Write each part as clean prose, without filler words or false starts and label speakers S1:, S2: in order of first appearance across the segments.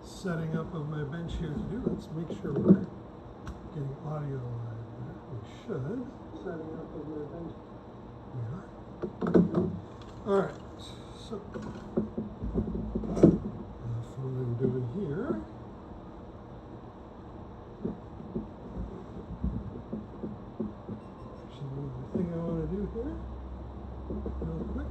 S1: Setting up of my bench here to do. Let's make sure we're getting audio live there. We should. Setting up of my bench. We are. All right. So that's what I'm doing here. Actually, one other thing I want to do here, real quick.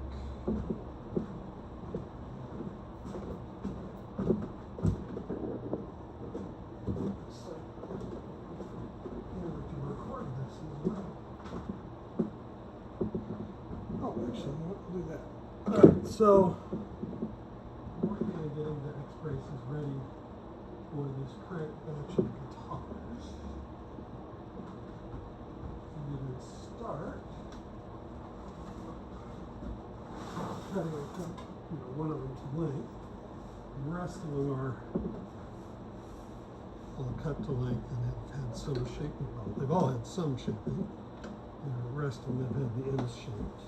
S1: So, I'm working on getting the X-Braces ready for this current batch of guitars. So we would start cutting one of them to length. The rest of them are all cut to length and have had some shaping. Well, they've all had some shaping. And the rest of them have had the ends shaped.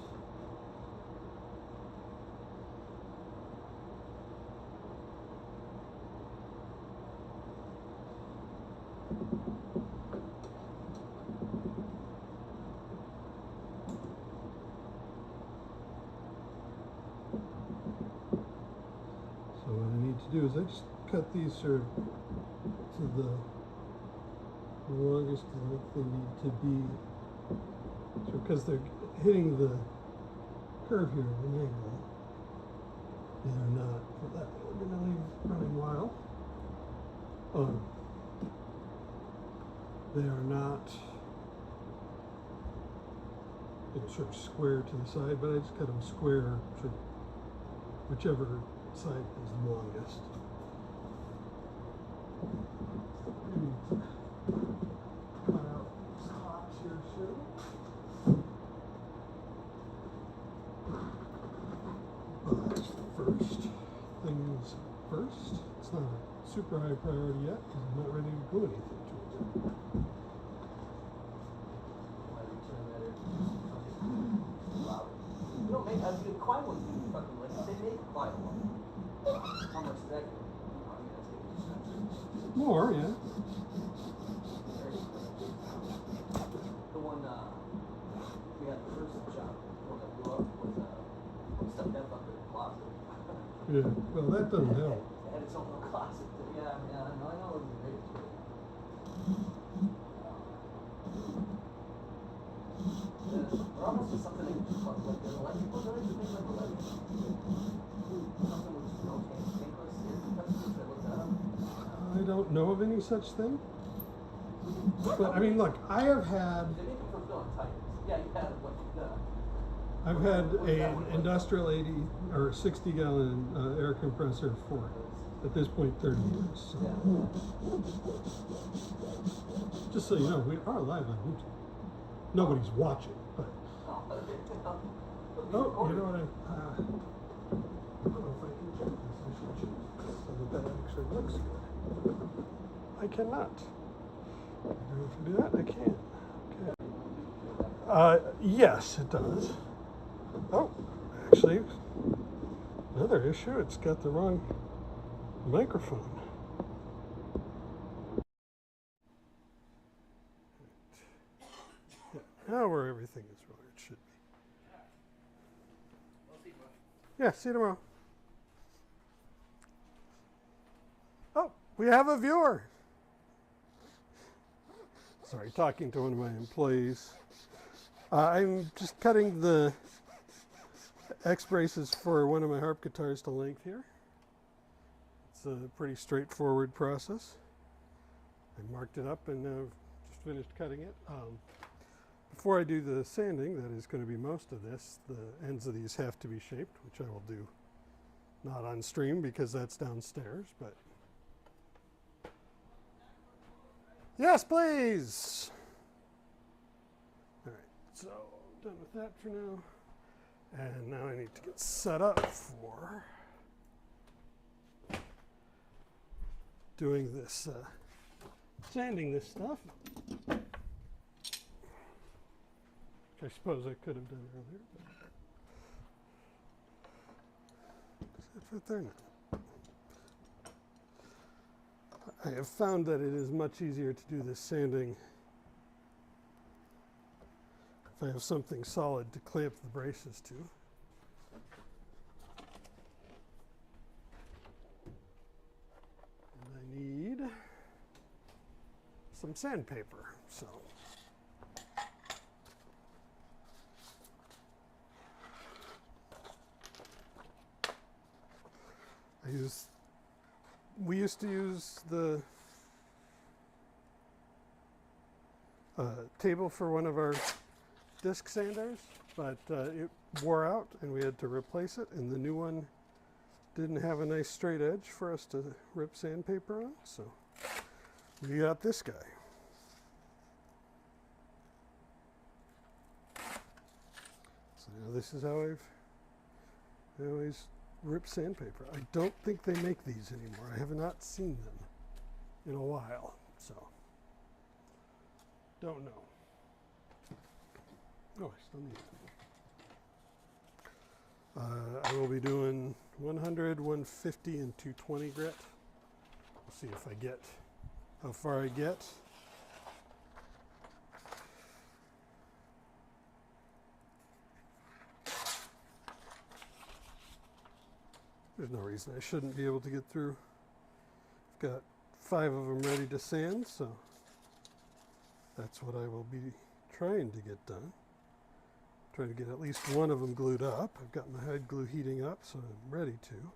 S1: So what I need to do is I just cut these sort of to the longest length they need to be, so because they're hitting the curve here at an angle. They are not, for that we're going to leave running a while. They are not sort of square to the side, but I just cut them square, sort of whichever side is the longest. Maybe cut out these tops here too. But first things first. It's not a super high priority yet because I'm not ready to glue anything to it.
S2: You don't make the quiet ones do fucking like they make quiet ones. How much is that?
S1: More, yeah.
S2: The one we had the first job, the one that blew up was stuff that fucker in the closet.
S1: Yeah, well that doesn't help.
S2: It had its own little closet. Yeah, I know it was great. Or almost just something like an electrical joint, just make like electric. Something with no tankless
S1: I don't know of any such thing. But I mean, look, I have had.
S2: They make it for filling tires. Yeah, you had what
S1: I've had an industrial 80 or 60 gallon air compressor for, at this point, 30 years. So. Just so you know, we are live on YouTube. Nobody's watching, but. Oh, you know what I don't know if I can check this. I should check so that actually looks good. I cannot. I don't know if I do that. I can. Okay. Yes, it does. Oh, actually, another issue. It's got the wrong microphone. Now where everything is where it should be. Yeah, see you tomorrow. Oh, we have a viewer. Sorry, talking to one of my employees. I'm just cutting the X-Braces for one of my harp guitars to length here. It's a pretty straightforward process. I marked it up and just finished cutting it. Before I do the sanding, that is going to be most of this, the ends of these have to be shaped, which I will do not on stream because that's downstairs, but yes, please. All right, so done with that for now. And now I need to get set up for doing this, sanding this stuff. which I suppose I could have done earlier. Does it fit there now? I have found that it is much easier to do this sanding if I have something solid to clamp the braces to. And I need some sandpaper, so. We used to use the table for one of our disc sanders, but it wore out and we had to replace it, and the new one didn't have a nice straight edge for us to rip sandpaper on, so we got this guy. So now this is how I always rip sandpaper. I don't think they make these anymore. I have not seen them in a while, so don't know. Oh, I still need it. I will be doing 100, 150, and 220 grit. We'll see if I get how far I get. There's no reason I shouldn't be able to get through. I've got 5 of them ready to sand, so that's what I will be trying to get done. Trying to get at least one of them glued up. I've got my hide glue heating up, so I'm ready to.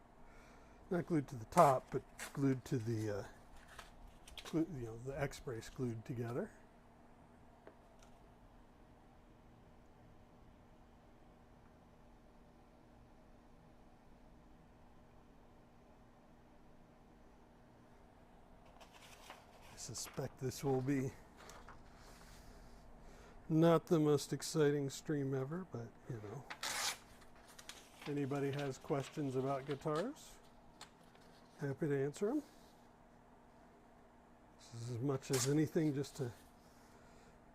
S1: Not glued to the top, but glued to the, the X-brace glued together. I suspect this will be not the most exciting stream ever, but you know. Anybody has questions about guitars? Happy to answer them. This is as much as anything just to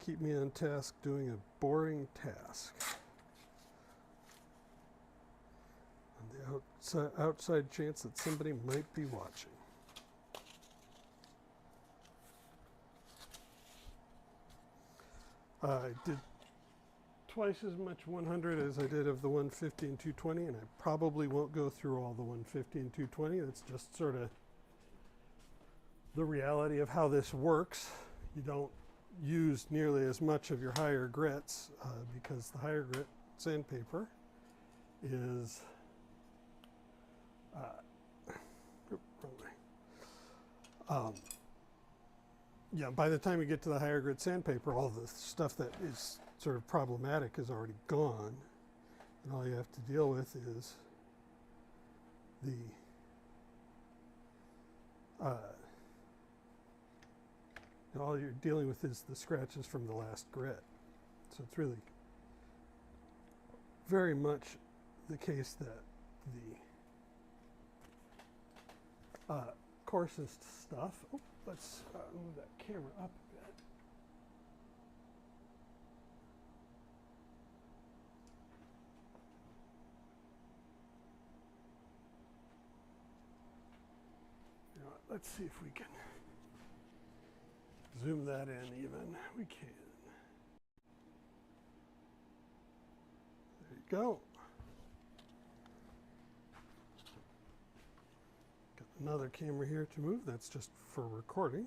S1: keep me on task doing a boring task. On the outside chance that somebody might be watching. I did twice as much 100 as I did of the 150 and 220, and I probably won't go through all the 150 and 220. That's just sort of the reality of how this works. You don't use nearly as much of your higher grits because the higher grit sandpaper is yeah, by the time you get to the higher grit sandpaper, all the stuff that is sort of problematic is already gone, and all you have to deal with is the all you're dealing with is the scratches from the last grit. So it's really very much the case that the coarsest stuff. Oh, let's move that camera up a bit. You know what, let's see if we can zoom that in even. We can. There you go. Got another camera here to move. That's just for recording.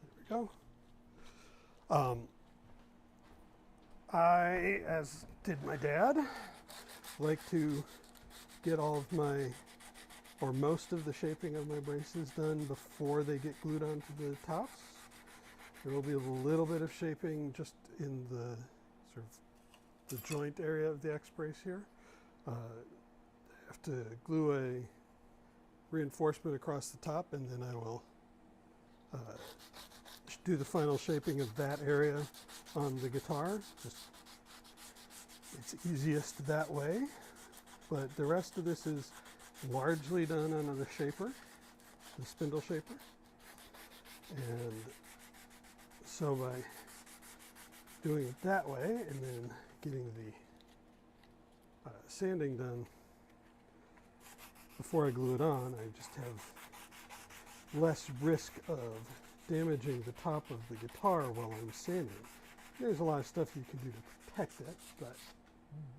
S1: There we go. I, as did my dad, like to get all of my, or most of the shaping of my braces done before they get glued onto the tops. There will be a little bit of shaping just in the sort of the joint area of the X-brace here. I have to glue a reinforcement across the top, and then I will do the final shaping of that area on the guitar. It's easiest that way, but the rest of this is largely done on the shaper, the spindle shaper. And so by doing it that way and then getting the sanding done before I glue it on, I just have less risk of damaging the top of the guitar while I'm sanding. There's a lot of stuff you can do to protect it, but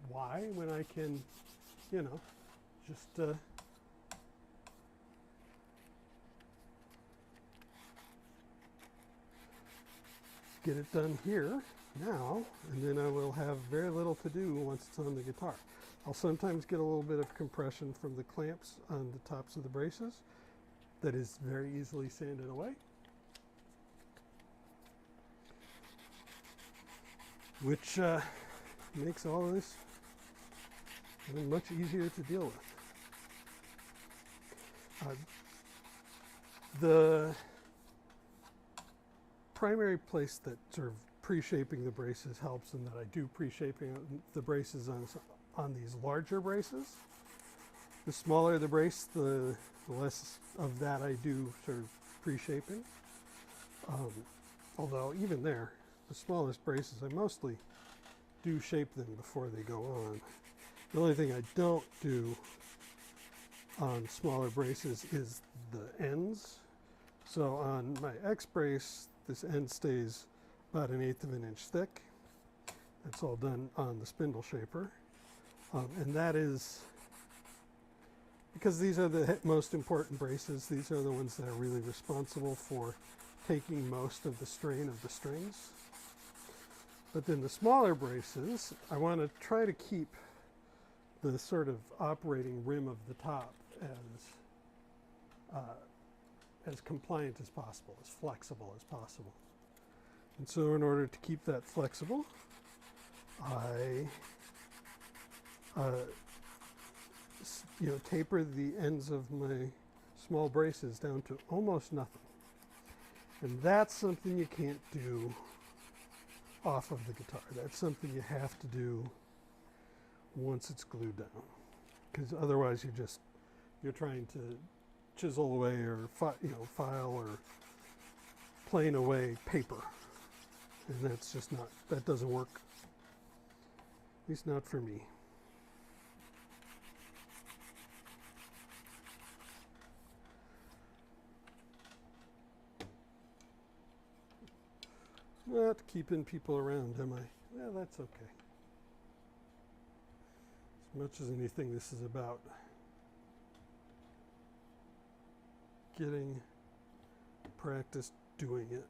S1: why when I can, you know, just get it done here now, and then I will have very little to do once it's on the guitar. I'll sometimes get a little bit of compression from the clamps on the tops of the braces that is very easily sanded away. Which makes all of this much easier to deal with. The primary place that sort of pre-shaping the braces helps, and that I do pre-shaping the braces on these larger braces. The smaller the brace, the less of that I do sort of pre-shaping. Although even there, the smallest braces, I mostly do shape them before they go on. The only thing I don't do on smaller braces is the ends. So on my X-brace, this end stays about 1/8 of an inch thick. That's all done on the spindle shaper. And that is because these are the most important braces. These are the ones that are really responsible for taking most of the strain of the strings. But then the smaller braces, I want to try to keep the sort of operating rim of the top as compliant as possible, as flexible as possible. And so in order to keep that flexible, I taper the ends of my small braces down to almost nothing. And that's something you can't do off of the guitar. That's something you have to do once it's glued down, because otherwise you're trying to chisel away or file or plane away paper, and that's just not, that doesn't work, at least not for me. Not keeping people around, am I? Well, that's okay. As much as anything, this is about getting practice doing it.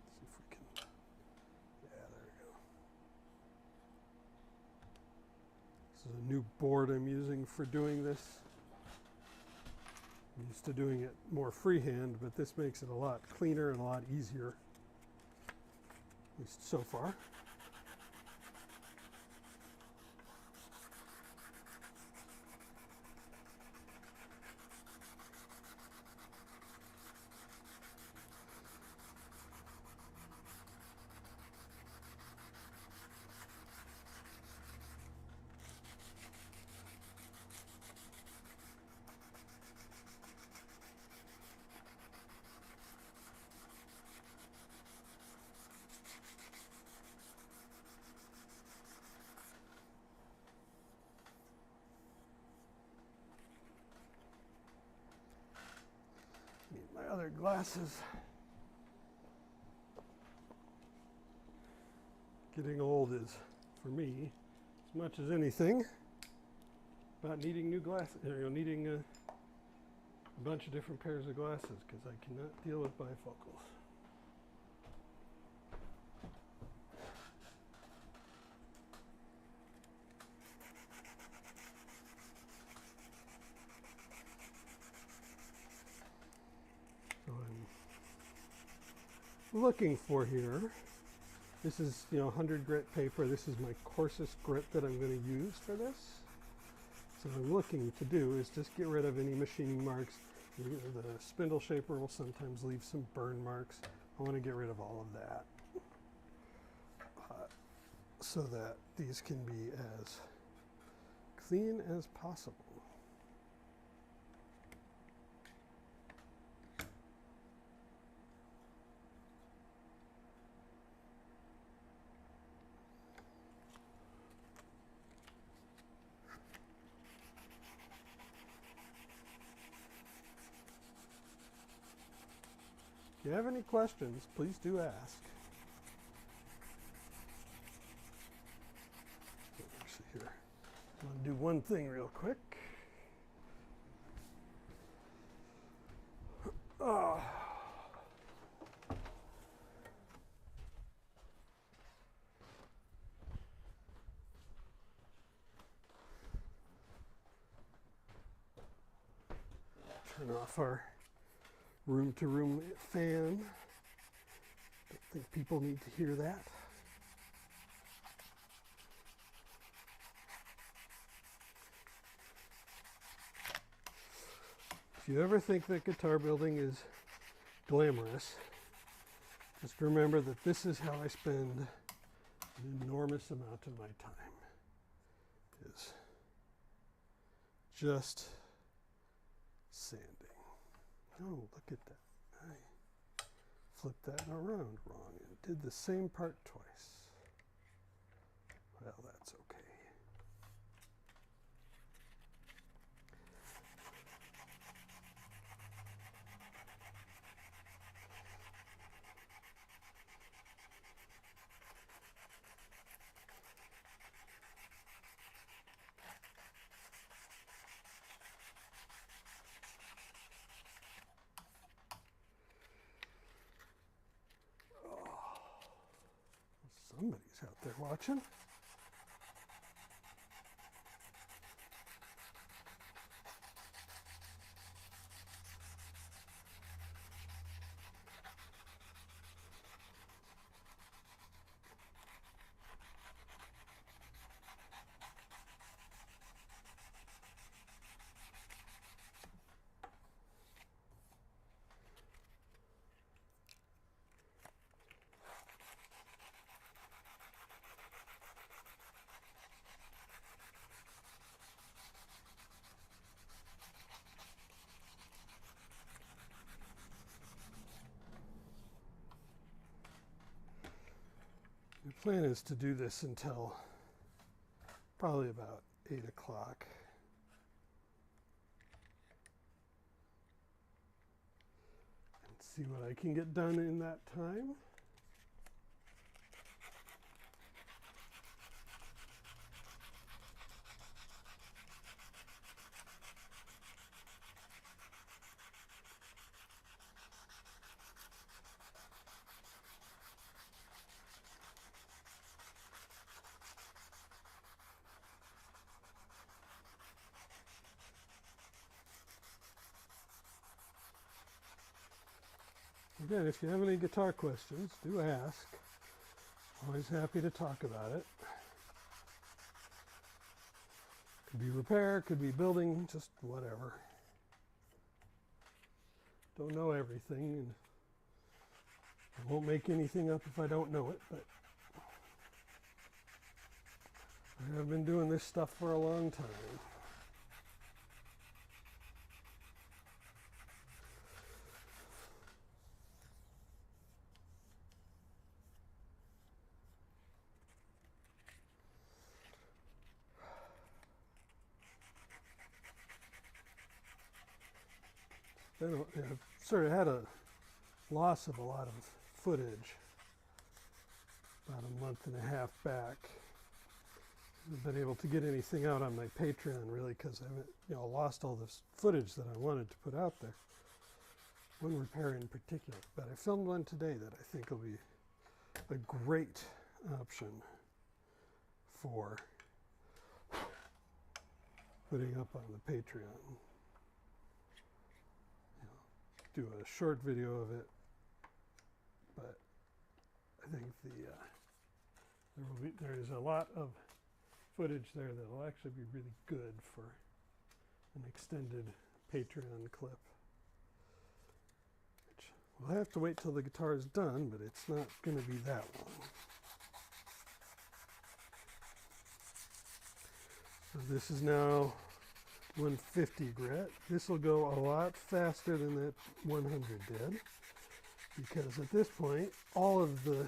S1: See if we can, yeah, there we go. This is a new board I'm using for doing this. I'm used to doing it more freehand, but this makes it a lot cleaner and a lot easier, at least so far. Need my other glasses. Getting old is, for me, as much as anything, about needing new glasses, needing a bunch of different pairs of glasses, because I cannot deal with bifocals. So I'm looking for here. This is 100 grit paper. This is my coarsest grit that I'm going to use for this. So what I'm looking to do is just get rid of any machining marks. The spindle shaper will sometimes leave some burn marks. I want to get rid of all of that so that these can be as clean as possible. you have any questions, please do ask. Let's see here. I'm going to do one thing real quick. Oh. Turn off our room-to-room fan. Don't think people need to hear that. If you ever think that guitar building is glamorous, just remember that this is how I spend an enormous amount of my time. Is just sanding. Oh, look at that. I flipped that around wrong and did the same part twice. Well, that's okay. Somebody's out there watching. The plan is to do this until probably about 8 o'clock. And see what I can get done in that time. Again, if you have any guitar questions, do ask. Always happy to talk about it. Could be repair, could be building, just whatever. Don't know everything, and I won't make anything up if I don't know it, but I have been doing this stuff for a long time. Then I've sort of had a loss of a lot of footage about a month and a half back. I haven't been able to get anything out on my Patreon really because I haven't lost all this footage that I wanted to put out there. One repair in particular, but I filmed one today that I think will be a great option for putting up on the Patreon. Do a short video of it, but I think there is a lot of footage there that will actually be really good for an extended Patreon clip. Which we'll have to wait till the guitar is done, but it's not going to be that long. So this is now 150 grit. This will go a lot faster than that 100 did, because at this point all of the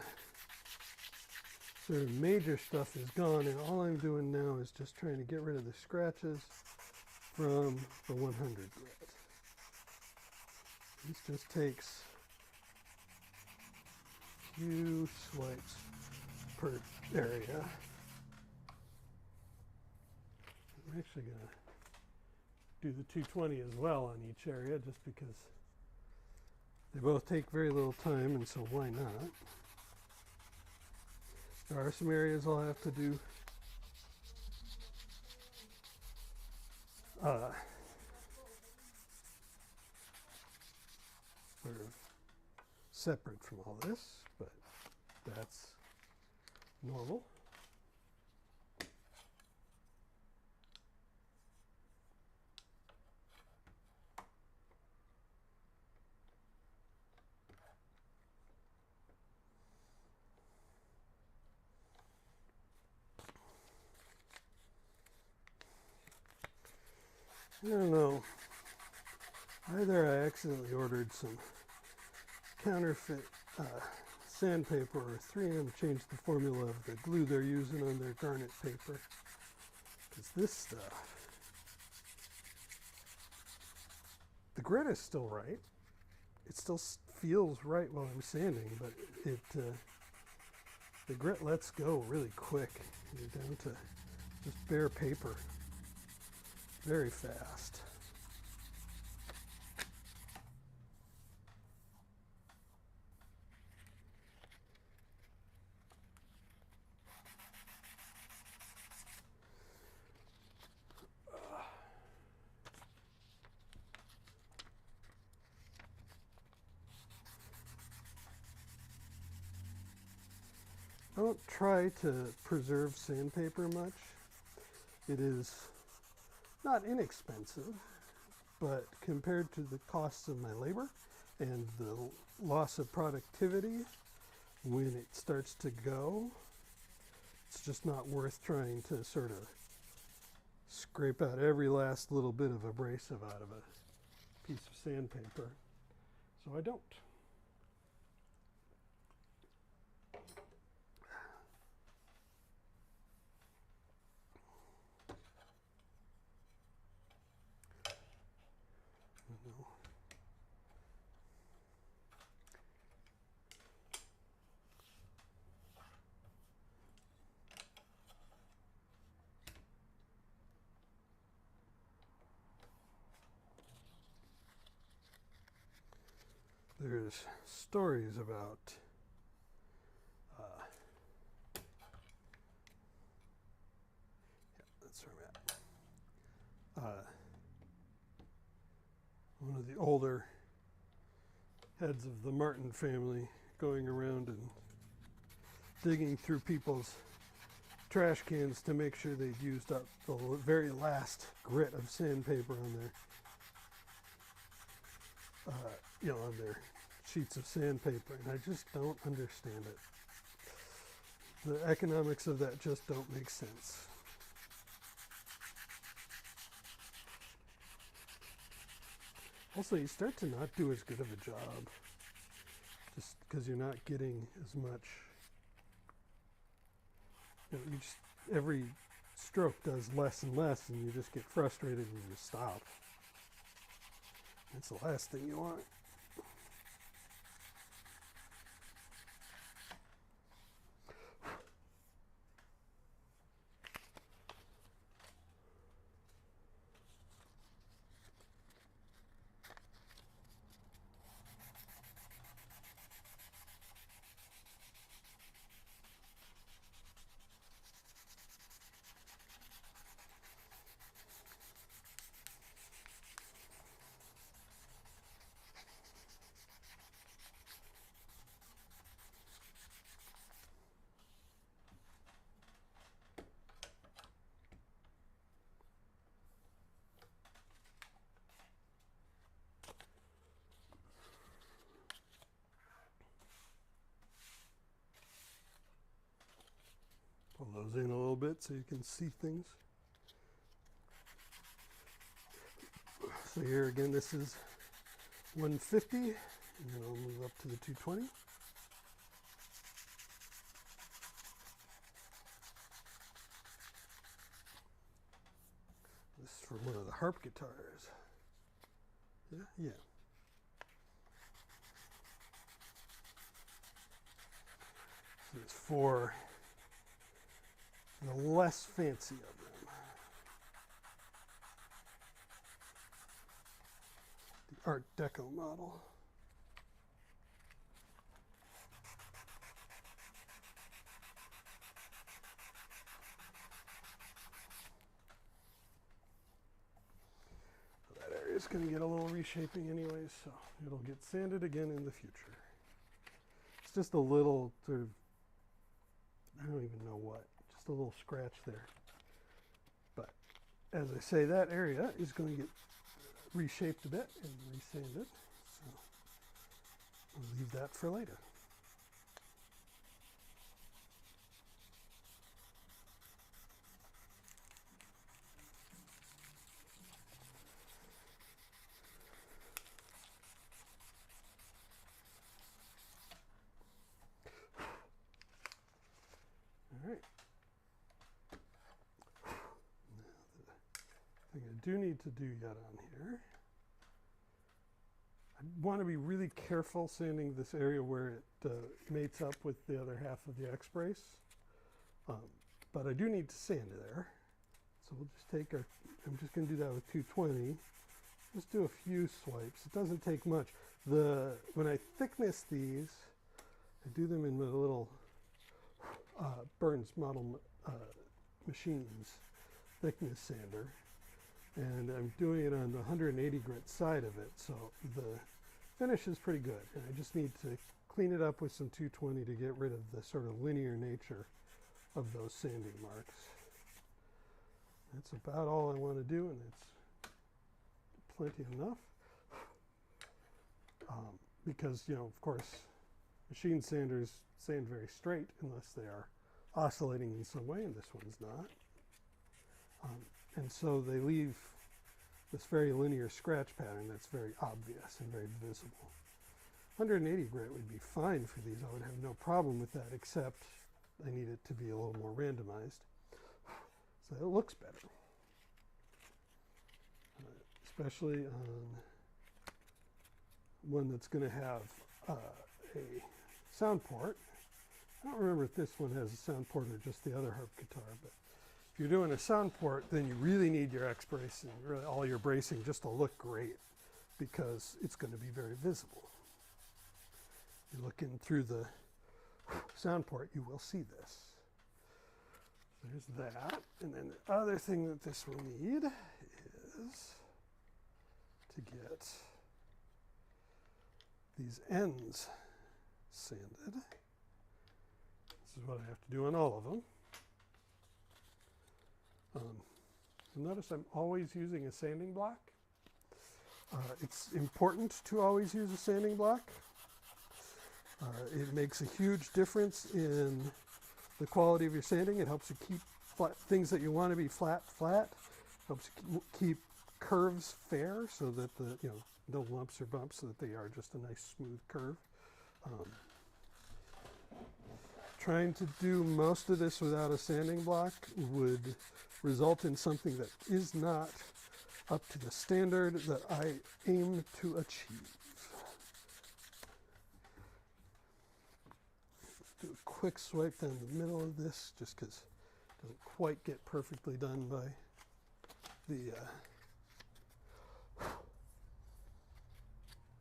S1: sort of major stuff is gone, and all I'm doing now is just trying to get rid of the scratches from the 100 grit. This just takes few swipes per area. I'm actually going to do the 220 as well on each area just because they both take very little time, and so why not? There are some areas I'll have to do sort of separate from all this, but that's normal. I don't know. Either I accidentally ordered some counterfeit sandpaper, or 3M changed the formula of the glue they're using on their garnet paper. Because this stuff, the grit is still right. It still feels right while I'm sanding, but the grit lets go really quick. You're down to just bare paper very fast. I don't try to preserve sandpaper much. It is not inexpensive, but compared to the costs of my labor and the loss of productivity when it starts to go, it's just not worth trying to sort of scrape out every last little bit of abrasive out of a piece of sandpaper. So I don't. No. There's stories about that's where I'm at. One of the older heads of the Martin family going around and digging through people's trash cans to make sure they'd used up the very last grit of sandpaper on their on their sheets of sandpaper, and I just don't understand it. The economics of that just don't make sense. Also, you start to not do as good of a job just because you're not getting as much. You just, every stroke does less and less, and you just get frustrated and you stop. That's the last thing you want. Pull those in a little bit so you can see things. So here again, this is 150, and then I'll move up to the 220. This is from one of the harp guitars. Yeah. This is for the less fancy of them. The Art Deco model. That area is going to get a little reshaping anyways, so it'll get sanded again in the future. It's just a little sort of, I don't even know what, just a little scratch there. But as I say, that area is going to get reshaped a bit and resanded, so I'll leave that for later. All right. Now, the thing I do need to do yet on here, I want to be really careful sanding this area where it mates up with the other half of the X-brace. But I do need to sand there. So we'll just take our, I'm just going to do that with 220. Just do a few swipes. It doesn't take much. When I thickness these, I do them in the little Burns model machines thickness sander, and I'm doing it on the 180 grit side of it, so the finish is pretty good, and I just need to clean it up with some 220 to get rid of the sort of linear nature of those sanding marks. That's about all I want to do, and it's plenty enough, because, you know, of course, machine sanders sand very straight unless they are oscillating in some way, and this one's not. And so they leave this very linear scratch pattern that's very obvious and very visible. 180 grit would be fine for these. I would have no problem with that, except I need it to be a little more randomized. So it looks better. Especially on one that's going to have a sound port. I don't remember if this one has a sound port or just the other harp guitar, but if you're doing a sound port, then you really need your X-brace and really all your bracing just to look great, because it's going to be very visible. You're looking through the sound port, you will see this. There's that. And then the other thing that this will need is to get these ends sanded. This is what I have to do on all of them. So notice I'm always using a sanding block. It's important to always use a sanding block. It makes a huge difference in the quality of your sanding. It helps you keep things that you want to be flat. Helps you keep curves fair, so that no lumps or bumps, so that they are just a nice smooth curve. Trying to do most of this without a sanding block would result in something that is not up to the standard that I aim to achieve. Do a quick swipe down the middle of this, just because it doesn't quite get perfectly done by the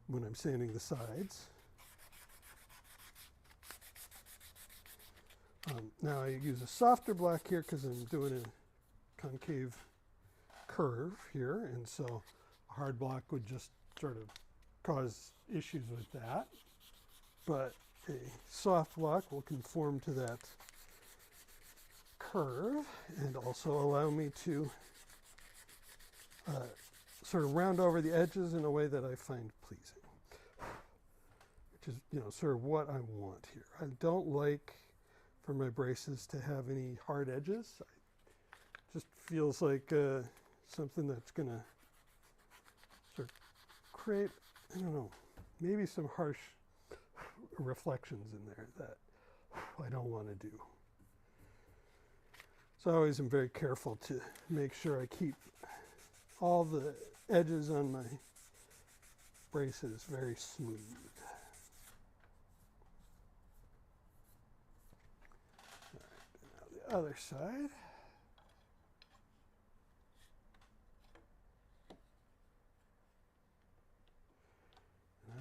S1: when I'm sanding the sides. Now I use a softer block here because I'm doing a concave curve here, and so a hard block would just sort of cause issues with that. But a soft block will conform to that curve and also allow me to sort of round over the edges in a way that I find pleasing, which is, sort of what I want here. I don't like for my braces to have any hard edges. It just feels like something that's going to sort of create, I don't know, maybe some harsh reflections in there that I don't want to do. So I always am very careful to make sure I keep all the edges on my braces very smooth. other side.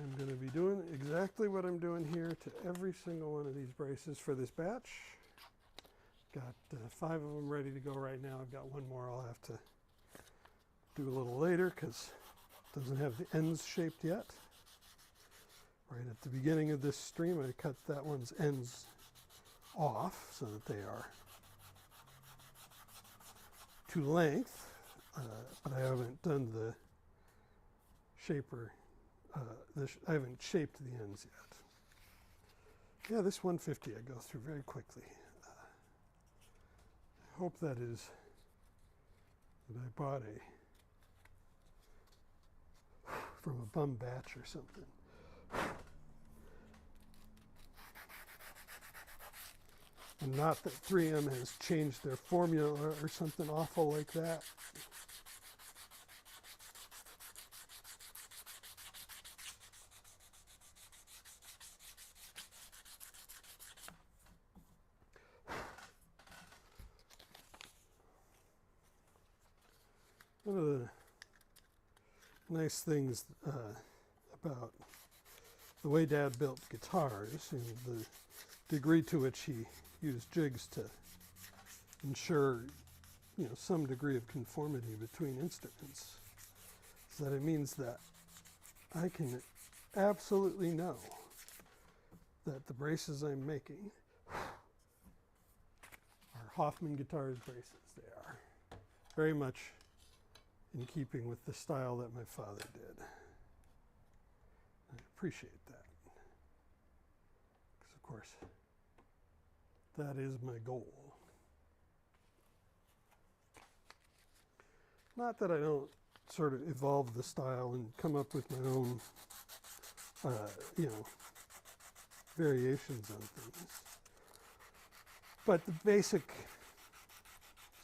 S1: I'm going to be doing exactly what I'm doing here to every single one of these braces for this batch. Got 5 of them ready to go right now. I've got one more I'll have to do a little later because it doesn't have the ends shaped yet. Right at the beginning of this stream, I cut that one's ends off so that they are to length, but I haven't done the shaper. I haven't shaped the ends yet. Yeah, this 150 I go through very quickly. I hope that is that I bought from a bum batch or something. And not that 3M has changed their formula or something awful like that. One of the nice things about the way Dad built guitars and the degree to which he used jigs to ensure, some degree of conformity between instruments, is that it means that I can absolutely know that the braces I'm making are Hoffman Guitars braces. They are very much in keeping with the style that my father did. I appreciate that. Because, of course, that is my goal. Not that I don't sort of evolve the style and come up with my own, variations on things. But the basic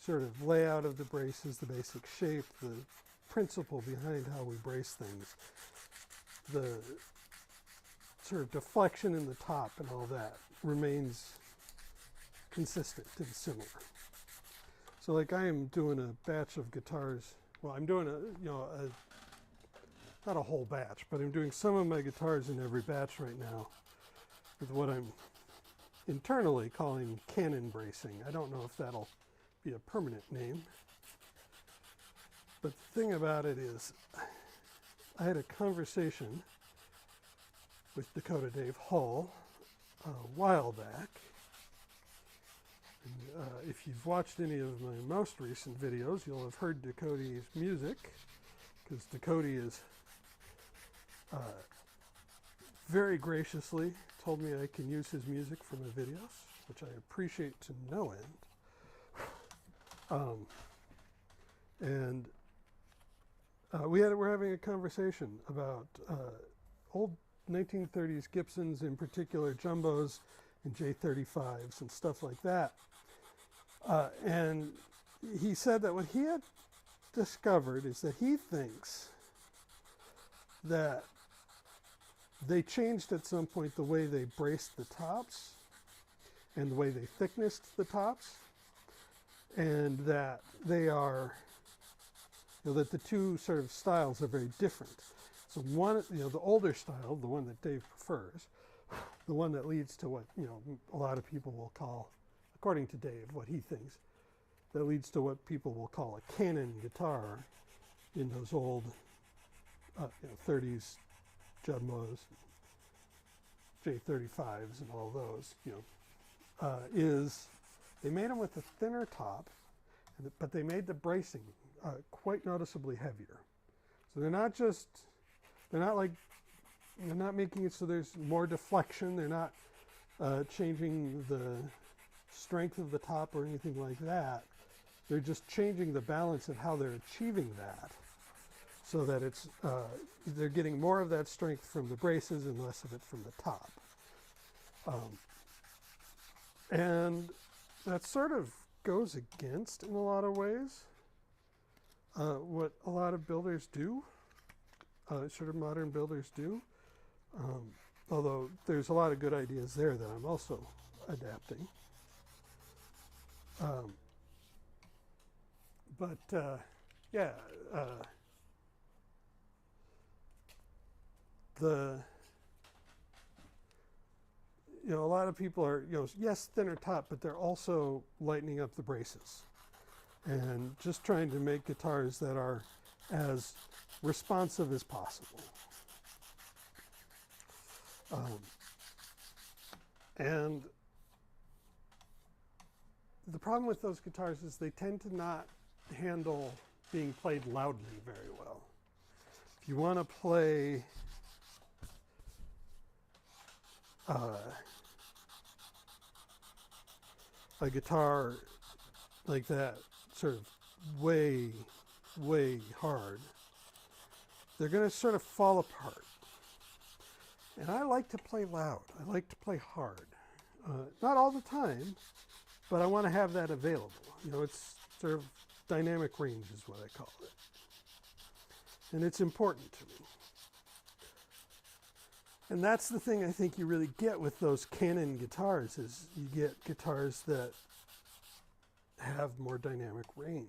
S1: sort of layout of the braces, the basic shape, the principle behind how we brace things, the sort of deflection in the top and all that remains consistent and similar. So like I am doing a batch of guitars, well I'm doing not a whole batch, but I'm doing some of my guitars in every batch right now with what I'm internally calling cannon bracing. I don't know if that'll be a permanent name. But the thing about it is, I had a conversation with Dakota Dave Hull a while back. And, if you've watched any of my most recent videos, you'll have heard Dakota's music, because Dakota is very graciously told me I can use his music for my videos, which I appreciate to no end. We're having a conversation about old 1930s Gibsons, in particular jumbos and J35s and stuff like that. And he said that what he had discovered is that he thinks that they changed at some point the way they braced the tops and the way they thicknessed the tops, and that they are, that the two sort of styles are very different. So one, the older style, the one that Dave prefers, the one that leads to what, a lot of people will call, according to Dave, what he thinks, that leads to what people will call a cannon guitar in those old 30s Jumbos, J35s and all those, is they made them with a thinner top, but they made the bracing quite noticeably heavier. So they're not making it so there's more deflection. They're not changing the strength of the top or anything like that. They're just changing the balance of how they're achieving that, so that it's they're getting more of that strength from the braces and less of it from the top. And that sort of goes against, in a lot of ways, what a lot of builders do, sort of modern builders do. Although there's a lot of good ideas there that I'm also adapting. Yeah, the a lot of people are, yes, thinner top, but they're also lightening up the braces and just trying to make guitars that are as responsive as possible. And the problem with those guitars is they tend to not handle being played loudly very well. If you want to play a guitar like that, sort of way, way hard, they're going to sort of fall apart. And I like to play loud. I like to play hard. Not all the time, but I want to have that available. It's sort of dynamic range is what I call it. And it's important to me. And that's the thing I think you really get with those Canon guitars, is you get guitars that have more dynamic range.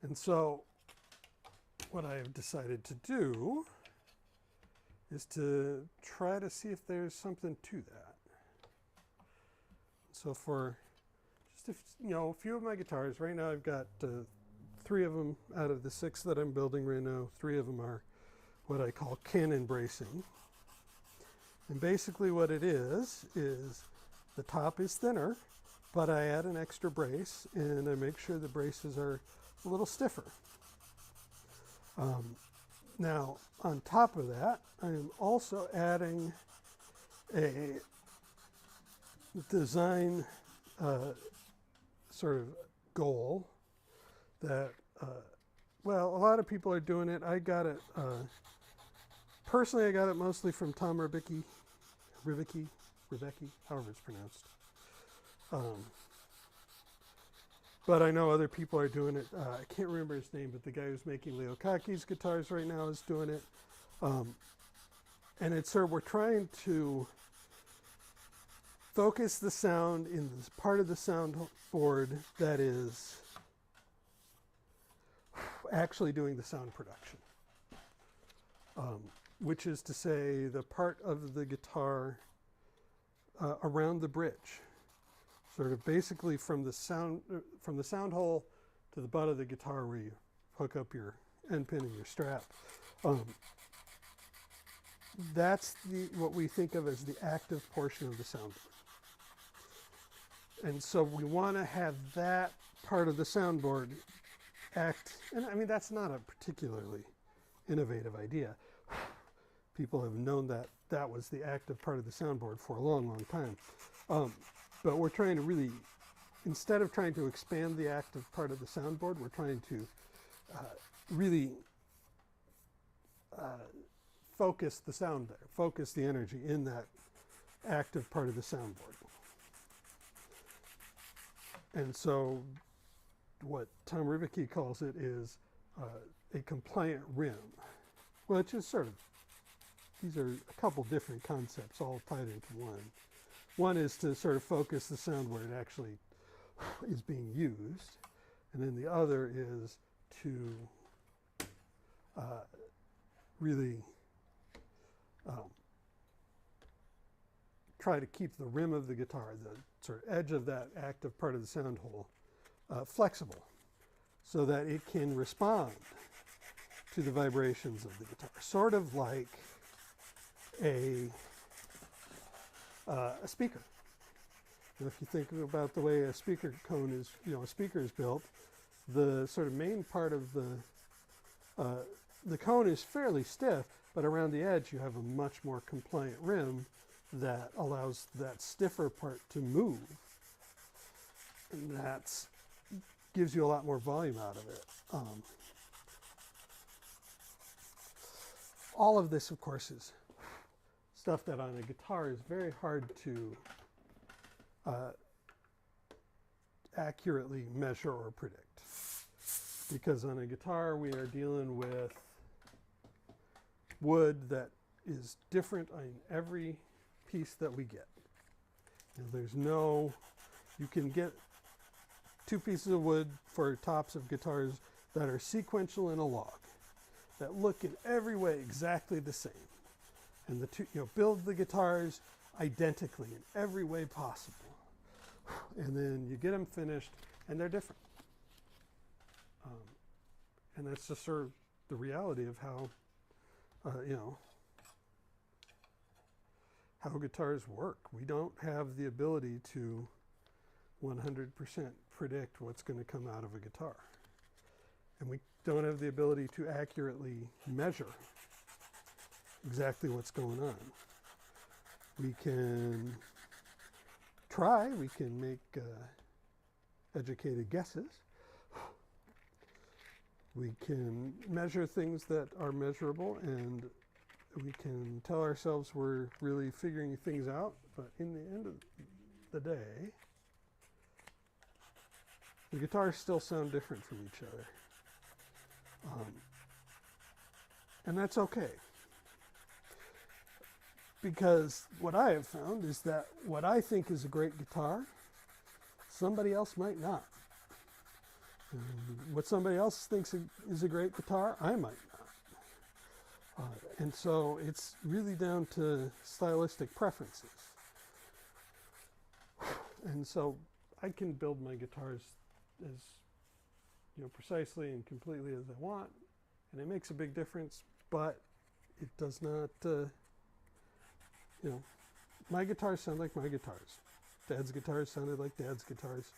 S1: And so what I have decided to do is to try to see if there's something to that. So for just a few of my guitars, right now I've got 3 of them out of the 6 that I'm building right now. 3 of them are what I call Canon bracing. And basically what it is the top is thinner, but I add an extra brace and I make sure the braces are a little stiffer. Now, on top of that, I'm also adding a design sort of goal that, well, a lot of people are doing it. I got it, personally, I got it mostly from Tom Rivicki, however it's pronounced. But I know other people are doing it. I can't remember his name, but the guy who's making Leo Kaki's guitars right now is doing it. And it's sort of, we're trying to focus the sound in this part of the soundboard that is actually doing the sound production. Which is to say the part of the guitar around the bridge. Sort of basically from the sound hole to the butt of the guitar where you hook up your end pin and your strap. That's what we think of as the active portion of the soundboard. And so we want to have that part of the soundboard act, and I mean that's not a particularly innovative idea. People have known that that was the active part of the soundboard for a long, long time. But we're trying to really, instead of trying to expand the active part of the soundboard, we're trying to really focus the sound there, focus the energy in that active part of the soundboard. And so what Tom Rivicki calls it is a compliant rim, which is sort of, these are a couple different concepts all tied into one. One is to sort of focus the sound where it actually is being used, and then the other is to really try to keep the rim of the guitar, the sort of edge of that active part of the sound hole, flexible so that it can respond to the vibrations of the guitar, sort of like a speaker. And if you think about the way a speaker cone is, a speaker is built, the sort of main part of the cone is fairly stiff, but around the edge you have a much more compliant rim that allows that stiffer part to move. And that gives you a lot more volume out of it. All of this, of course, is stuff that on a guitar is very hard to accurately measure or predict. Because on a guitar we are dealing with wood that is different on every piece that we get. There's no, you can get two pieces of wood for tops of guitars that are sequential in a log, that look in every way exactly the same. And the two, build the guitars identically in every way possible. And then you get them finished, and they're different. And that's just sort of the reality of how, how guitars work. We don't have the ability to 100% predict what's going to come out of a guitar. And we don't have the ability to accurately measure exactly what's going on. We can try, we can make educated guesses. We can measure things that are measurable, and we can tell ourselves we're really figuring things out, but in the end of the day, the guitars still sound different from each other. And that's okay. Because what I have found is that what I think is a great guitar, somebody else might not. And what somebody else thinks is a great guitar, I might not. And so it's really down to stylistic preferences. And so I can build my guitars as precisely and completely as I want, and it makes a big difference, but it does not, my guitars sound like my guitars. Dad's guitars sounded like Dad's guitars,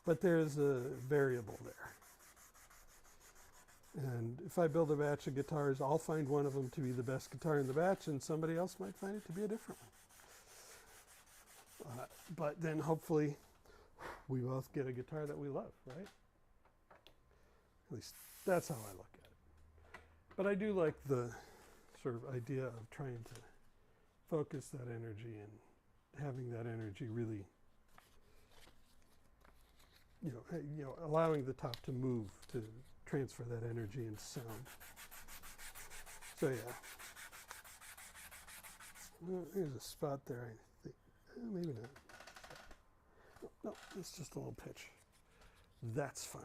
S1: but there's a variable there. And if I build a batch of guitars, I'll find one of them to be the best guitar in the batch, and somebody else might find it to be a different one. But then hopefully we both get a guitar that we love, right? At least that's how I look at it. But I do like the sort of idea of trying to focus that energy and having that energy really, allowing the top to move, to transfer that energy into sound. So yeah, there's a spot there, I think. Maybe not. No, it's just a little pitch. That's fine.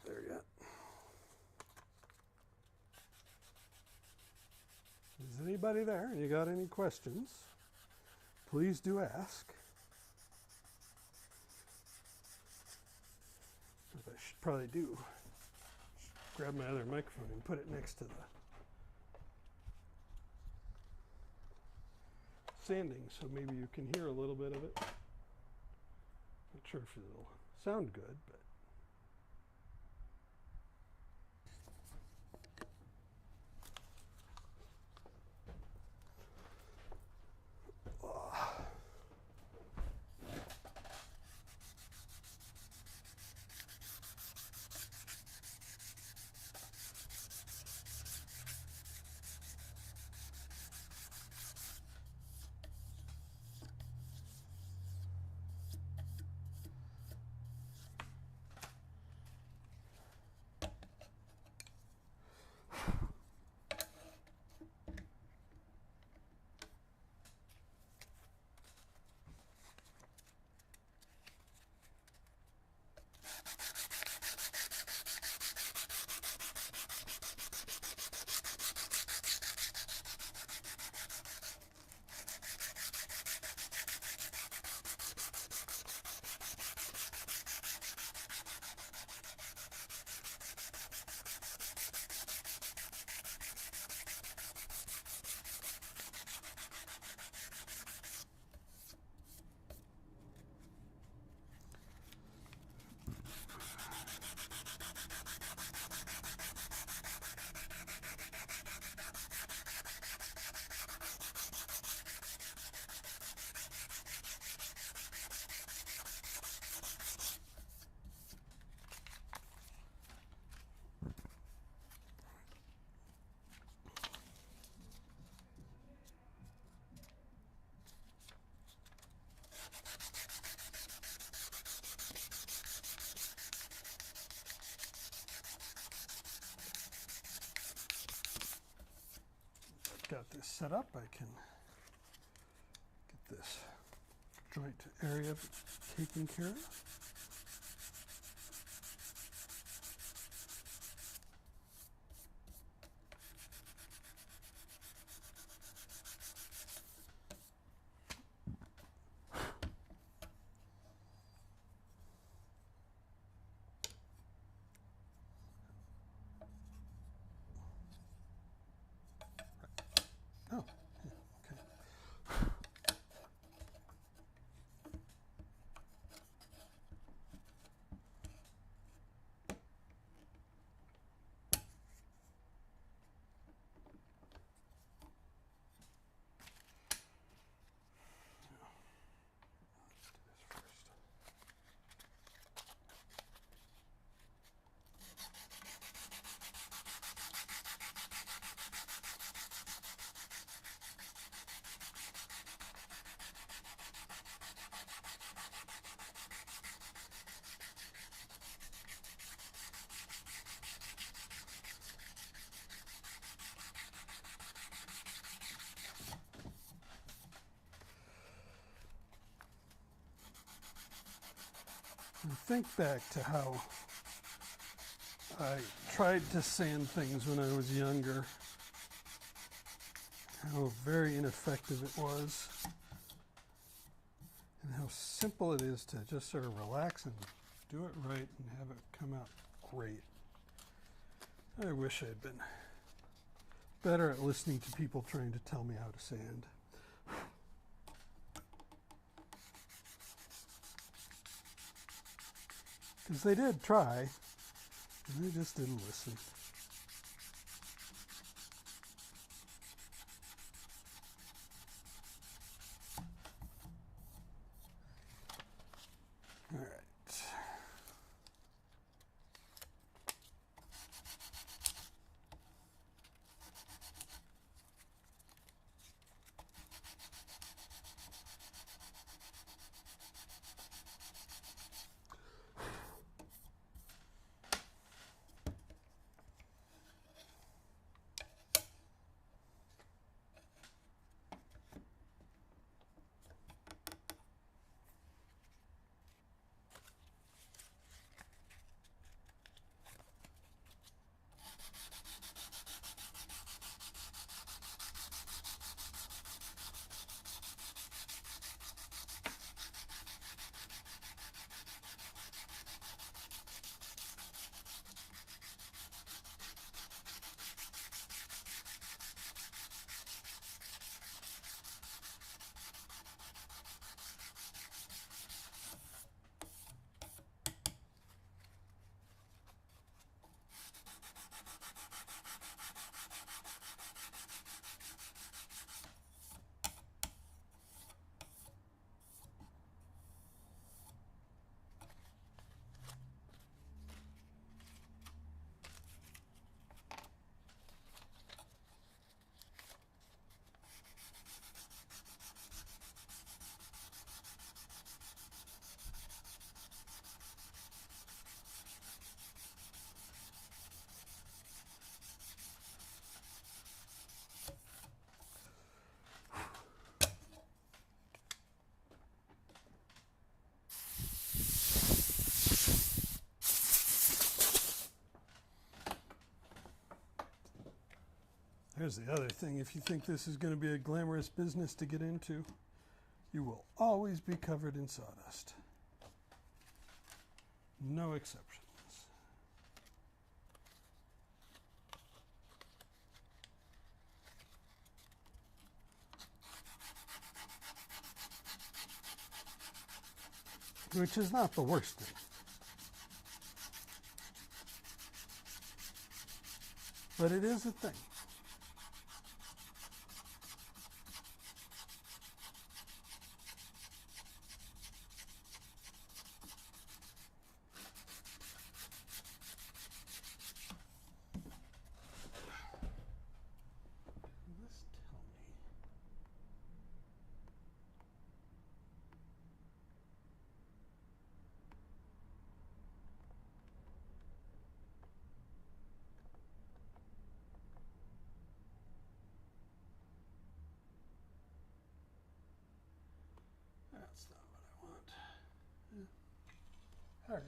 S1: There yet. Is anybody there? You got any questions? Please do ask. I should probably do. Grab my other microphone and put it next to the sanding, so maybe you can hear a little bit of it. Not sure if it'll sound good, but. got this set up, I can get this joint area taken care of. Oh, yeah, okay. Let's do this first. And think back to how I tried to sand things when I was younger, how very ineffective it was, and how simple it is to just sort of relax and do it right and have it come out great. I wish I'd been better at listening to people trying to tell me how to sand. Because they did try, and they just didn't listen. All right. Here's the other thing. If you think this is going to be a glamorous business to get into, you will always be covered in sawdust. No exceptions. Which is not the worst thing. But it is a thing. All right.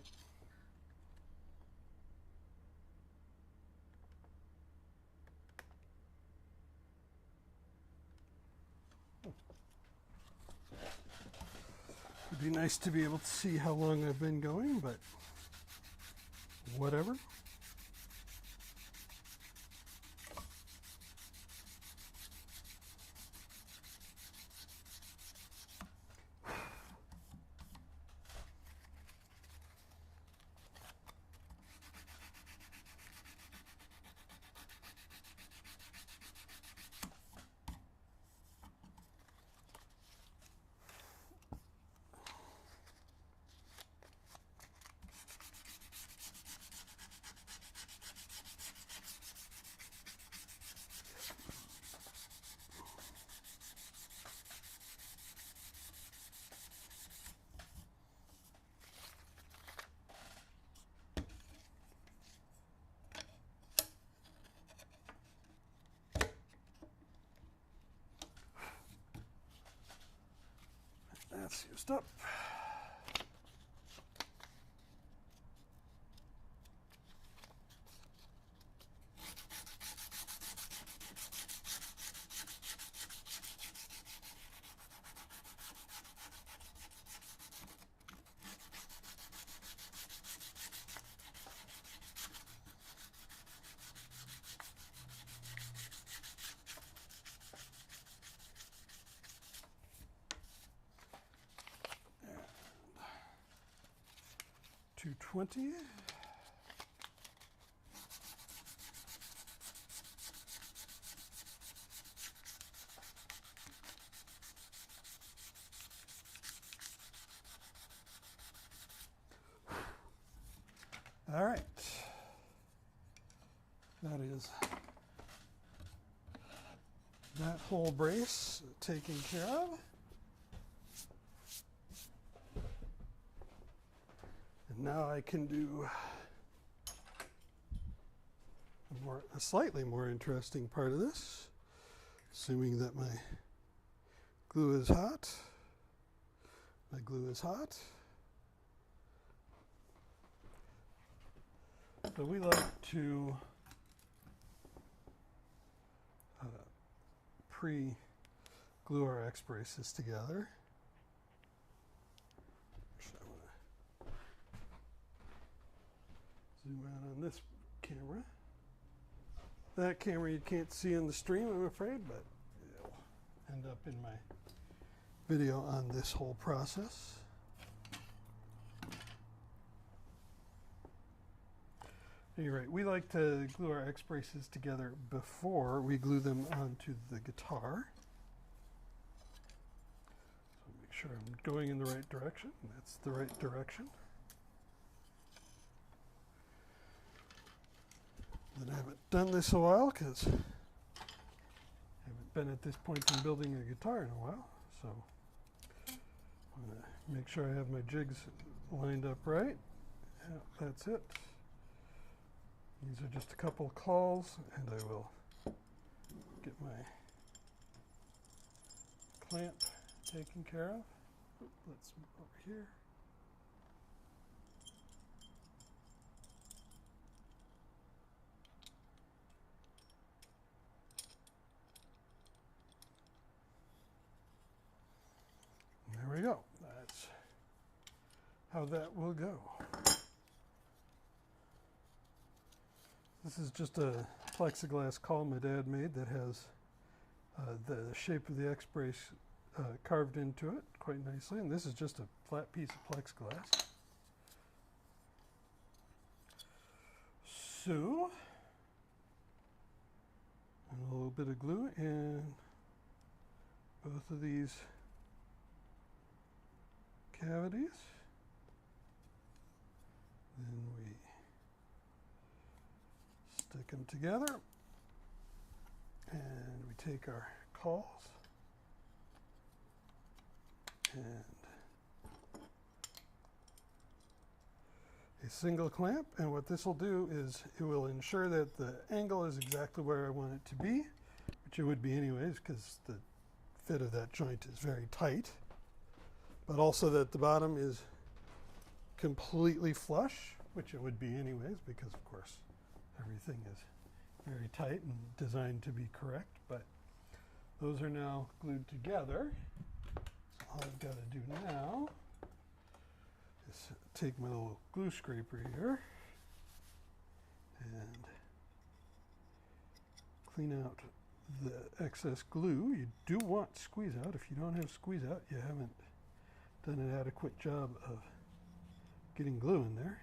S1: It'd be nice to be able to see how long I've been going, but whatever. That's used up. $2.20. All right. That is that whole brace taken care of. And now I can do a slightly more interesting part of this, assuming that my glue is hot. My glue is hot. So we like to pre-glue our X-braces together. Zoom out on this camera. That camera you can't see in the stream, I'm afraid, but it'll end up in my video on this whole process. Anyway, we like to glue our X-braces together before we glue them onto the guitar. So make sure I'm going in the right direction. That's the right direction. And I haven't done this a while because I haven't been at this point in building a guitar in a while. So I'm going to make sure I have my jigs lined up right. Yeah, that's it. These are just a couple calls, and I will get my clamp taken care of. Let's move over here. There we go. That's how that will go. This is just a plexiglass caul my dad made that has the shape of the X-brace carved into it quite nicely, and this is just a flat piece of plexiglass. So, and a little bit of glue in both of these cavities. Then we stick them together, and we take our cauls and a single clamp, and what this will do is it will ensure that the angle is exactly where I want it to be, which it would be anyways because the fit of that joint is very tight, but also that the bottom is completely flush, which it would be anyways, because of course everything is very tight and designed to be correct, but those are now glued together. So all I've got to do now is take my little glue scraper here and clean out the excess glue. You do want squeeze out. If you don't have squeeze out, you haven't done an adequate job of getting glue in there.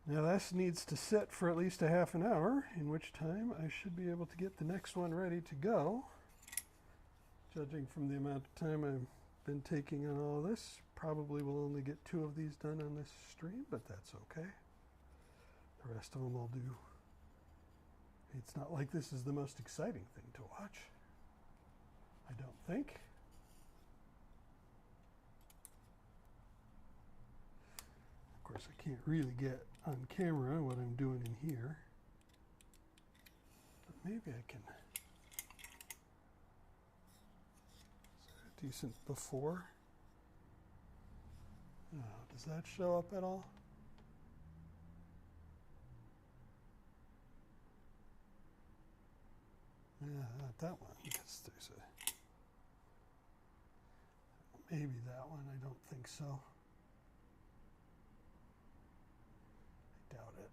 S1: Now this needs to sit for at least a half an hour, in which time I should be able to get the next one ready to go. Judging from the amount of time I've been taking on all this, probably will only get 2 of these done on this stream, but that's okay. The rest of them I'll do. It's not like this is the most exciting thing to watch, I don't think. Of course, I can't really get on camera what I'm doing in here, but maybe I can. Is that a decent before? Oh, does that show up at all? Yeah, not that one, because there's a, maybe that one, I don't think so. I doubt it.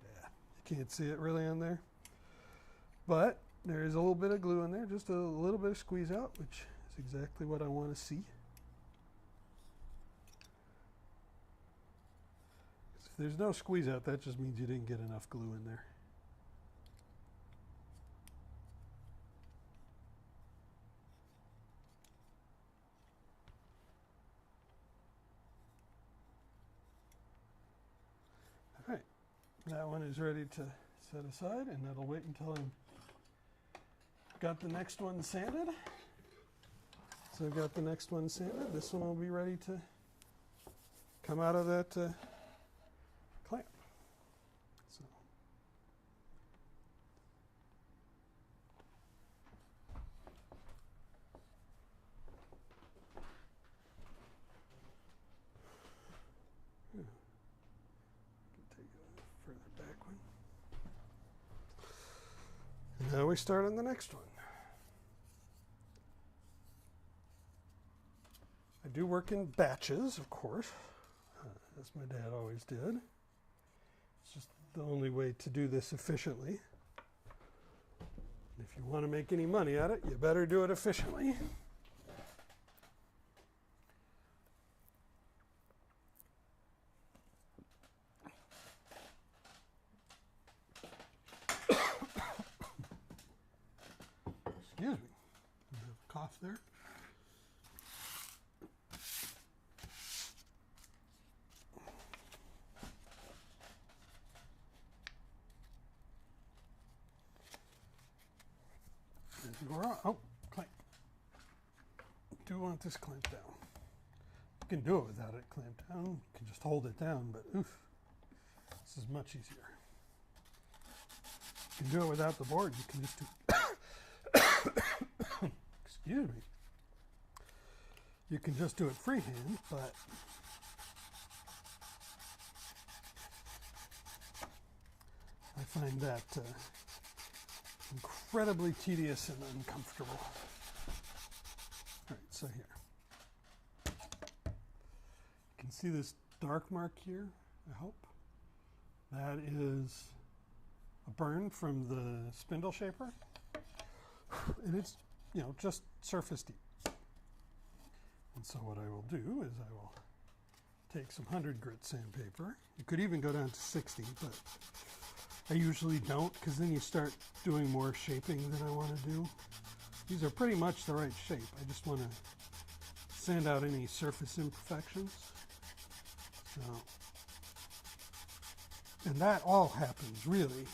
S1: Yeah, you can't see it really on there. But there is a little bit of glue in there, just a little bit of squeeze out, which is exactly what I want to see. If there's no squeeze out, that just means you didn't get enough glue in there. All right, that one is ready to set aside, and that'll wait until I'm got the next one sanded. So I've got the next one sanded. This one will be ready to come out of that clamp. So. Take a further back one. And now we start on the next one. I do work in batches, of course, as my dad always did. It's just the only way to do this efficiently. And if you want to make any money at it, you better do it efficiently. Excuse me, I have a cough there. Oh, clamp. Do want this clamped down. You can do it without it clamped down. You can just hold it down, but oof, this is much easier. You can do it without the board. You can just do excuse me. You can just do it freehand, but I find that incredibly tedious and uncomfortable. All right, so here. You can see this dark mark here, I hope. That is a burn from the spindle shaper. And it's, you know, just surface deep. And so what I will do is I will take some 100 grit sandpaper. You could even go down to 60, but I usually don't, because then you start doing more shaping than I want to do. These are pretty much the right shape. I just want to sand out any surface imperfections. So, and that all happens really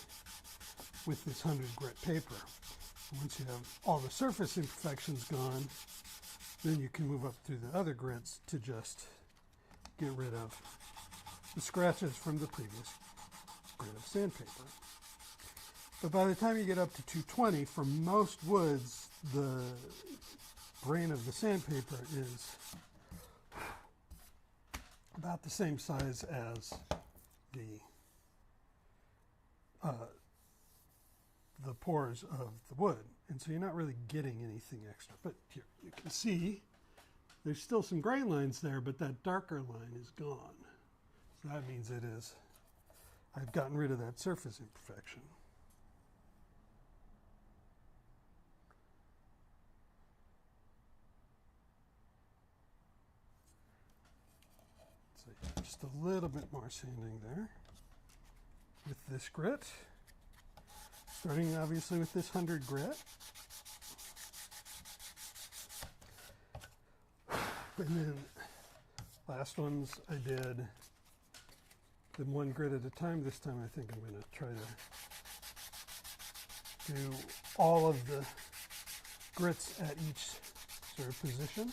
S1: with this 100 grit paper. Once you have all the surface imperfections gone, then you can move up through the other grits to just get rid of the scratches from the previous grit of sandpaper. But by the time you get up to 220, for most woods, the grain of the sandpaper is about the same size as the pores of the wood. And so you're not really getting anything extra. But here, you can see there's still some grain lines there, but that darker line is gone. So that means I've gotten rid of that surface imperfection. So just a little bit more sanding there with this grit. Starting obviously with this 100 grit. And then last ones I did them one grit at a time. This time I think I'm going to try to do all of the grits at each sort of position.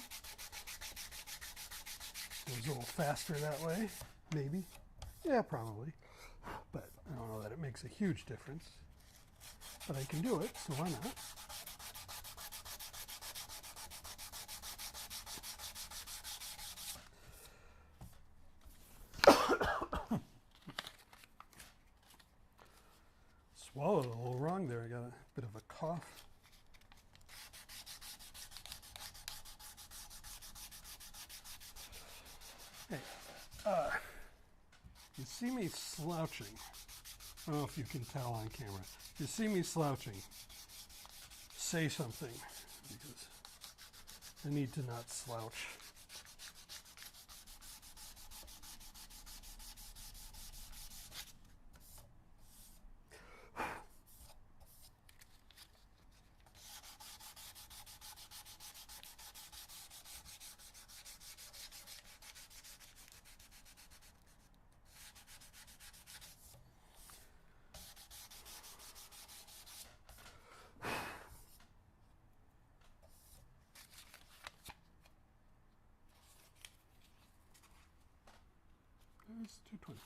S1: Goes a little faster that way, maybe. Yeah, probably. But I don't know that it makes a huge difference. But I can do it, so why not? Swallowed a little wrong there. I got a bit of a cough. Hey, you see me slouching. I don't know if you can tell on camera. If you see me slouching, say something, because I need to not slouch. It's 220.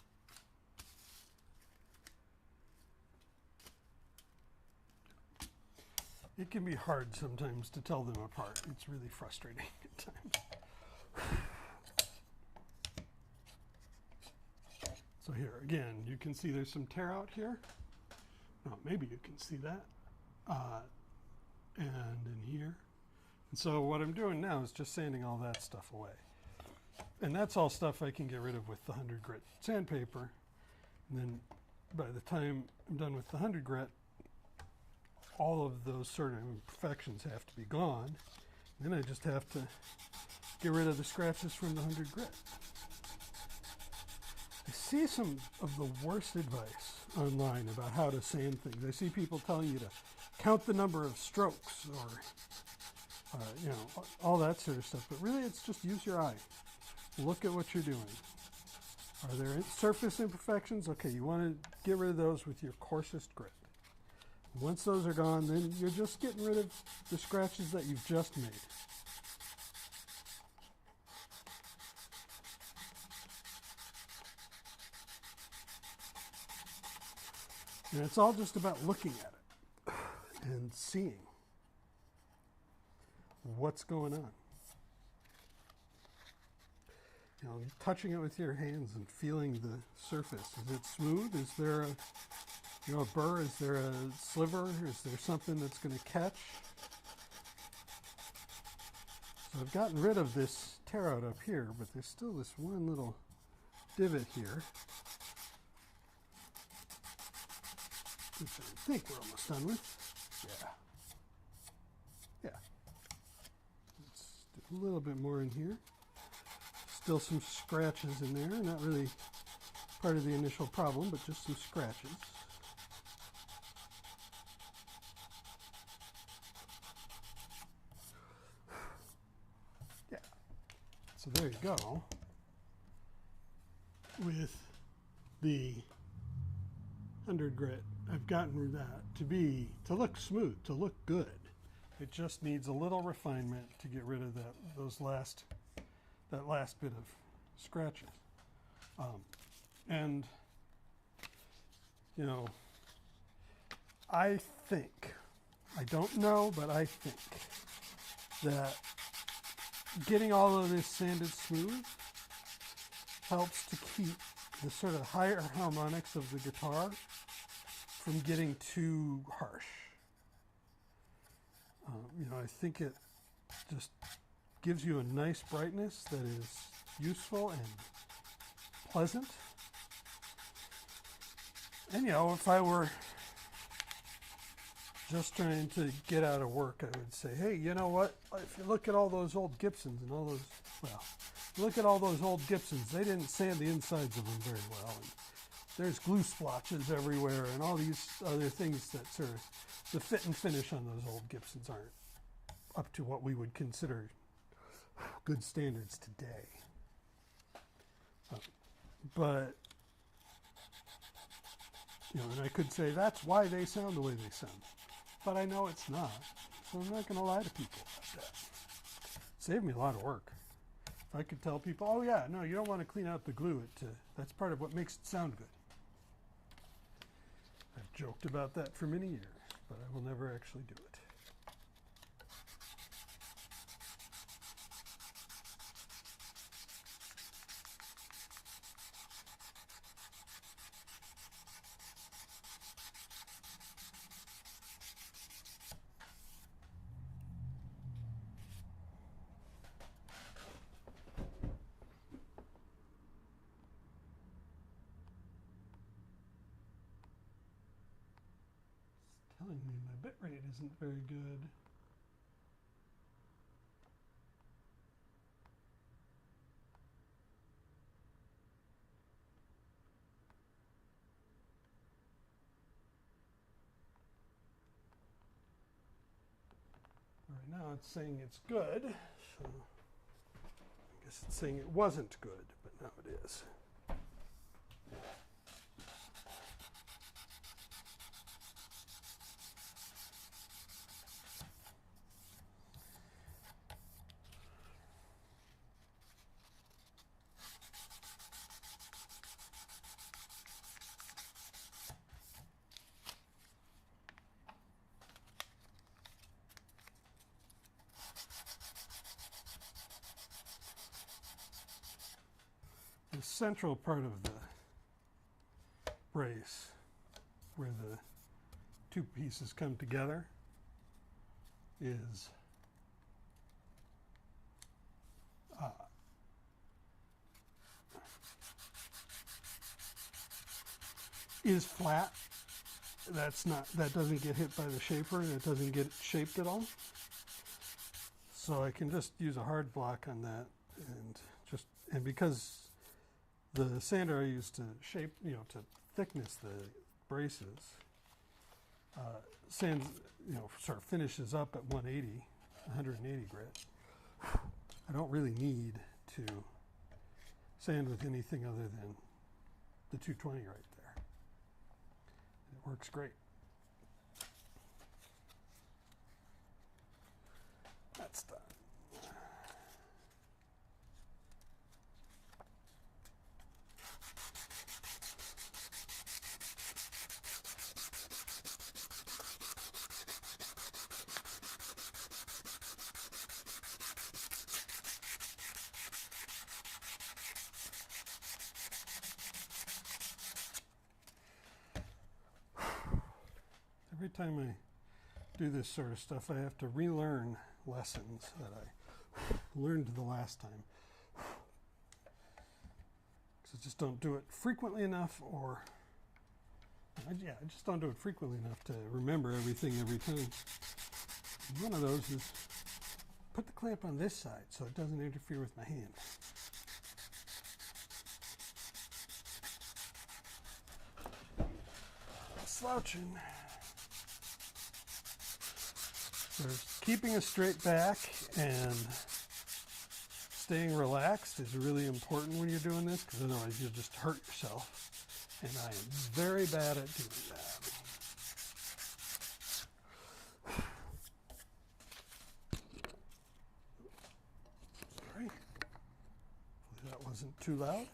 S1: It can be hard sometimes to tell them apart. It's really frustrating at times. So here, again, you can see there's some tear out here. No, maybe you can see that. And in here. And so what I'm doing now is just sanding all that stuff away. And that's all stuff I can get rid of with the 100 grit sandpaper. And then by the time I'm done with the 100 grit, all of those sort of imperfections have to be gone. Then I just have to get rid of the scratches from the 100 grit. I see some of the worst advice online about how to sand things. I see people telling you to count the number of strokes or, you know, all that sort of stuff. But really, it's just use your eye. Look at what you're doing. Are there surface imperfections? Okay, you want to get rid of those with your coarsest grit. Once those are gone, then you're just getting rid of the scratches that you've just made. And it's all just about looking at it and seeing what's going on. You know, touching it with your hands and feeling the surface. Is it smooth? Is there a burr? Is there a sliver? Is there something that's going to catch? So I've gotten rid of this tear out up here, but there's still this one little divot here, which I think we're almost done with. Yeah. Yeah. Let's do a little bit more in here. Still some scratches in there, not really part of the initial problem, but just some scratches. Yeah, so there you go. With the 100 grit, I've gotten that to look smooth, to look good. It just needs a little refinement to get rid of that last bit of scratches. And, you know, I think, I don't know, but I think that getting all of this sanded smooth helps to keep the sort of higher harmonics of the guitar from getting too harsh. You know, I think it just gives you a nice brightness that is useful and pleasant. And you know, if I were just trying to get out of work, I would say, hey, you know what? If you look at all those old Gibsons and all those, well, look at all those old Gibsons, they didn't sand the insides of them very well. And there's glue splotches everywhere and all these other things that sort of, the fit and finish on those old Gibsons aren't up to what we would consider good standards today. But, you know, and I could say that's why they sound the way they sound. But I know it's not. So I'm not going to lie to people about that. It saved me a lot of work. If I could tell people, oh yeah, no, you don't want to clean out the glue. That's part of what makes it sound good. I've joked about that for many years, but I will never actually do it. Telling me my bit rate isn't very good. Right now it's saying it's good, so I guess it's saying it wasn't good, but now it is. The central part of the brace, where the two pieces come together, is flat. That doesn't get hit by the shaper, and it doesn't get shaped at all. So I can just use a hard block on that, and because the sander I use to shape, you know, to thickness the braces, sands, you know, sort of finishes up at 180 grit. I don't really need to sand with anything other than the 220 right there. It works great. That's done. Every time I do this sort of stuff, I have to relearn lessons that I learned the last time. Because I just don't do it frequently enough, or I just don't do it frequently enough to remember everything every time. One of those is put the clamp on this side so it doesn't interfere with my hand. Slouching. So keeping a straight back and staying relaxed is really important when you're doing this, because otherwise you'll just hurt yourself. And I am very bad at doing that. Sorry. Hopefully that wasn't too loud.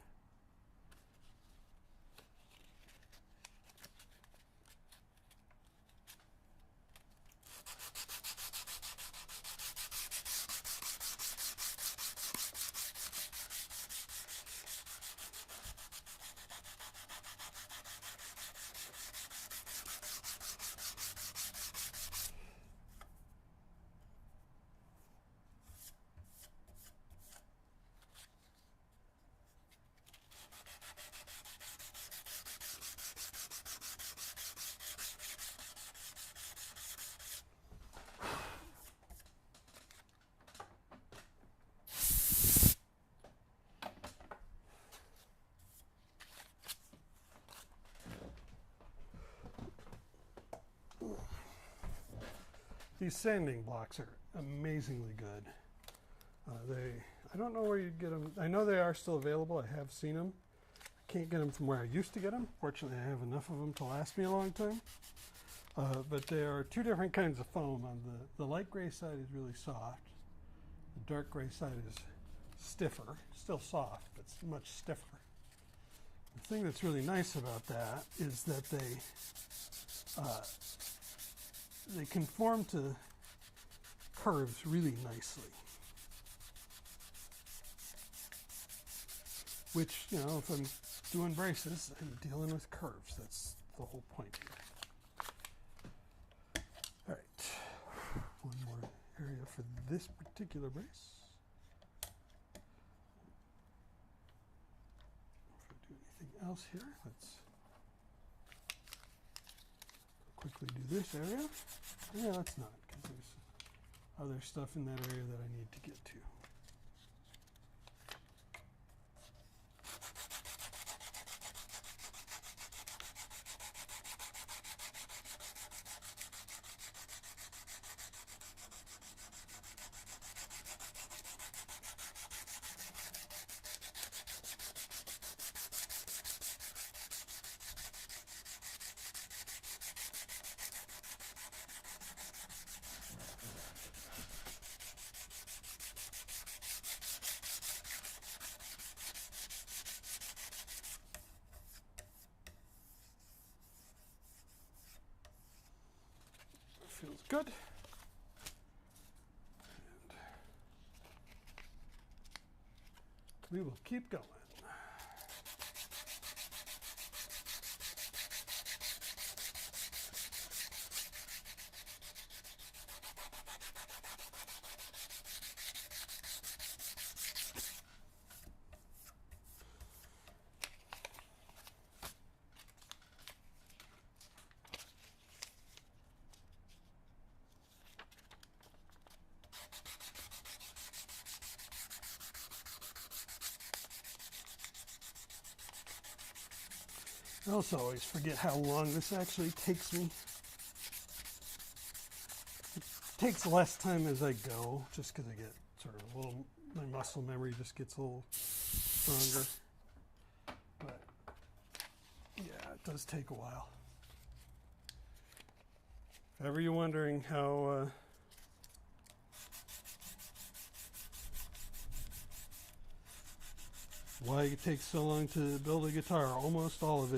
S1: These sanding blocks are amazingly good. I don't know where you'd get them. I know they are still available. I have seen them. I can't get them from where I used to get them. Fortunately, I have enough of them to last me a long time. But there are two different kinds of foam. On the light gray side is really soft. The dark gray side is stiffer. Still soft, but it's much stiffer. The thing that's really nice about that is that they conform to curves really nicely. Which, you know, if I'm doing braces, I'm dealing with curves. That's the whole point here. All right, one more area for this particular brace. If I do anything else here, let's quickly do this area. Yeah, let's not, because there's other stuff in that area that I need to get to. Feels good. And we will keep going. I also always forget how long this actually takes me. It takes less time as I go, just because I get sort of a little, my muscle memory just gets a little stronger. But yeah, it does take a while. If ever you're wondering how why it takes so long to build a guitar, almost all of it